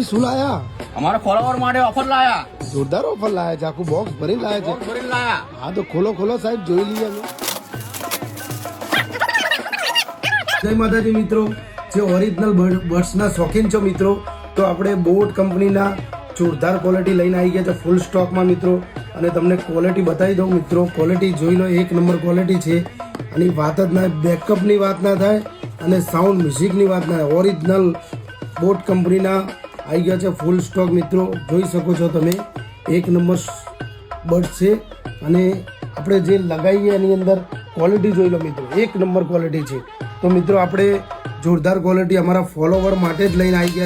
શું લાયા? અમારા ફોલોવર માટે ઓફર લાયા. જોરદાર ઓફર લાયા છે, આખું બોક્સ ભરી લાયા છે. બોક્સ ભરીને લાયા. હા તો ખોલો ખોલો સાહેબ, જોઈ લઈએ અમે. જય માતાજી મિત્રો, જે ઓરિજિનલ બર્ડ્સના શોખીન છો મિત્રો, તો આપણે બોટ કંપનીના જોરદાર ક્વોલિટી લઈને આવી ગયા છે ફૂલ સ્ટોકમાં મિત્રો. અને તમને ક્વોલિટી બતાવી દઉં મિત્રો, ક્વોલિટી જોઈ લો, એક નંબર ક્વોલિટી છે. અને વાત જ ના, બેકઅપની વાત ના થાય અને સાઉન્ડ મ્યુઝિકની વાત ના થાય. ઓરિજિનલ બોટ કંપનીના આવી ગયા છે ફૂલ સ્ટોક મિત્રો. જોઈ શકો છો તમે, એક નંબર બર્ડ છે. અને આપણે જે લગાવીએ એની અંદર ક્વોલિટી જોઈ લો મિત્રો, એક નંબર ક્વોલિટી છે. તો મિત્રો આપણે જોરદાર ક્વોલિટી અમારા ફોલોવર માટે જ લઈને આવી ગયા.